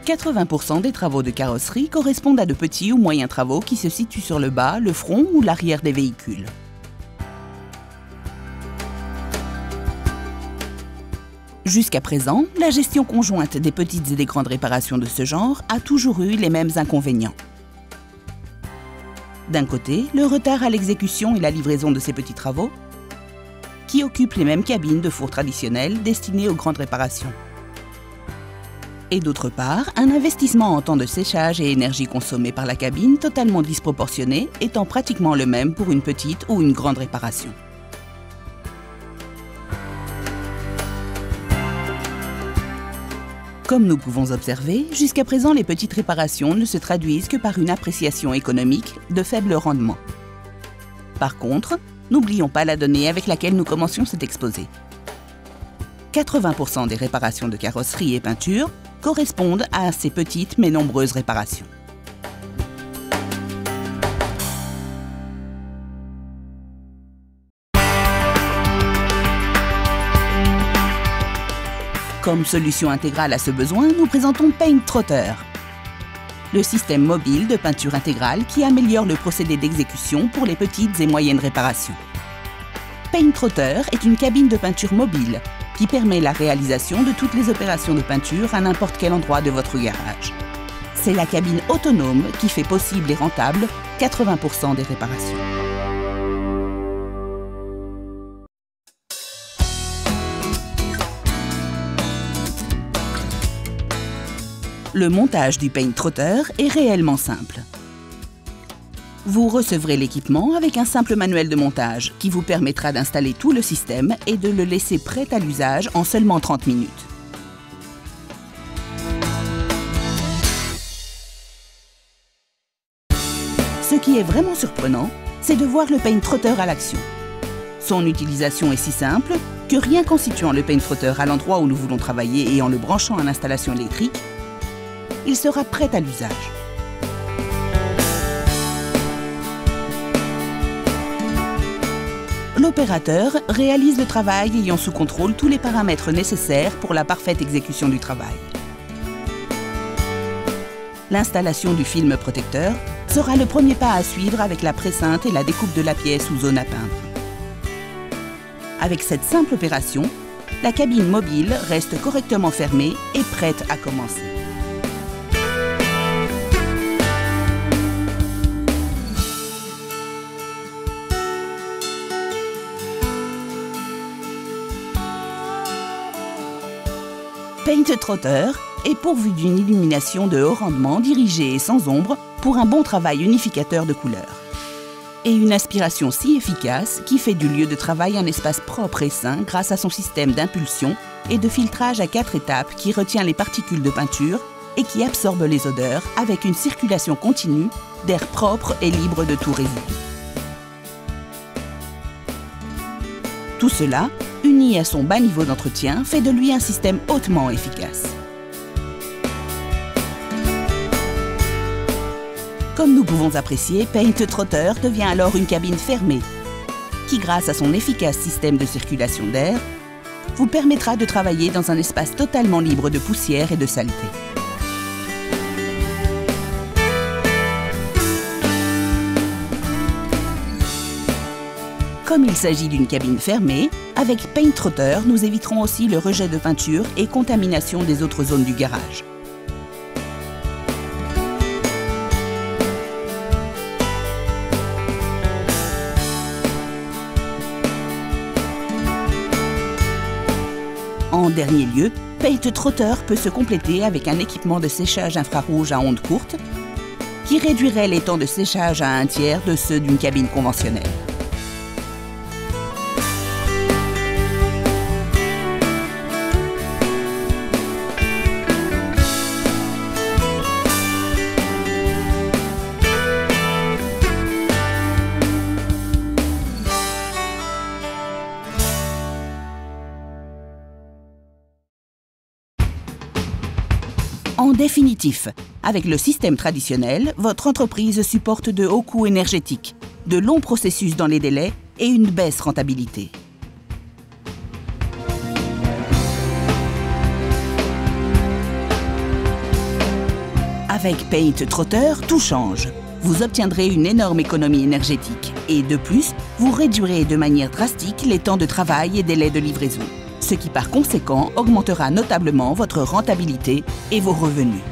80% des travaux de carrosserie correspondent à de petits ou moyens travaux qui se situent sur le bas, le front ou l'arrière des véhicules. Jusqu'à présent, la gestion conjointe des petites et des grandes réparations de ce genre a toujours eu les mêmes inconvénients. D'un côté, le retard à l'exécution et la livraison de ces petits travaux, qui occupent les mêmes cabines de four traditionnelles destinées aux grandes réparations. Et d'autre part, un investissement en temps de séchage et énergie consommée par la cabine totalement disproportionné, étant pratiquement le même pour une petite ou une grande réparation. Comme nous pouvons observer, jusqu'à présent, les petites réparations ne se traduisent que par une appréciation économique de faible rendement. Par contre, n'oublions pas la donnée avec laquelle nous commencions cet exposé. 80% des réparations de carrosserie et peinture correspondent à ces petites mais nombreuses réparations. Comme solution intégrale à ce besoin, nous présentons Paint Trotter, le système mobile de peinture intégrale qui améliore le procédé d'exécution pour les petites et moyennes réparations. Paint Trotter est une cabine de peinture mobile qui permet la réalisation de toutes les opérations de peinture à n'importe quel endroit de votre garage. C'est la cabine autonome qui fait possible et rentable 80% des réparations. Le montage du Paint Trotter est réellement simple. Vous recevrez l'équipement avec un simple manuel de montage qui vous permettra d'installer tout le système et de le laisser prêt à l'usage en seulement 30 minutes. Ce qui est vraiment surprenant, c'est de voir le Paint Trotter à l'action. Son utilisation est si simple que rien qu'en situant le Paint Trotter à l'endroit où nous voulons travailler et en le branchant à l'installation électrique, il sera prêt à l'usage. L'opérateur réalise le travail ayant sous contrôle tous les paramètres nécessaires pour la parfaite exécution du travail. L'installation du film protecteur sera le premier pas à suivre avec la préceinte et la découpe de la pièce ou zone à peindre. Avec cette simple opération, la cabine mobile reste correctement fermée et prête à commencer. Paint Trotter est pourvu d'une illumination de haut rendement dirigée et sans ombre pour un bon travail unificateur de couleurs. Et une aspiration si efficace qui fait du lieu de travail un espace propre et sain grâce à son système d'impulsion et de filtrage à 4 étapes qui retient les particules de peinture et qui absorbe les odeurs avec une circulation continue d'air propre et libre de tout résidu. Tout cela, uni à son bas niveau d'entretien, fait de lui un système hautement efficace. Comme nous pouvons apprécier, Paint Trotter devient alors une cabine fermée, qui grâce à son efficace système de circulation d'air, vous permettra de travailler dans un espace totalement libre de poussière et de saleté. Comme il s'agit d'une cabine fermée, avec Paint Trotter, nous éviterons aussi le rejet de peinture et contamination des autres zones du garage. En dernier lieu, Paint Trotter peut se compléter avec un équipement de séchage infrarouge à ondes courtes qui réduirait les temps de séchage à 1/3 de ceux d'une cabine conventionnelle. En définitif, avec le système traditionnel, votre entreprise supporte de hauts coûts énergétiques, de longs processus dans les délais et une baisse rentabilité. Avec Paint Trotter, tout change. Vous obtiendrez une énorme économie énergétique et de plus, vous réduirez de manière drastique les temps de travail et délais de livraison, ce qui par conséquent augmentera notablement votre rentabilité et vos revenus.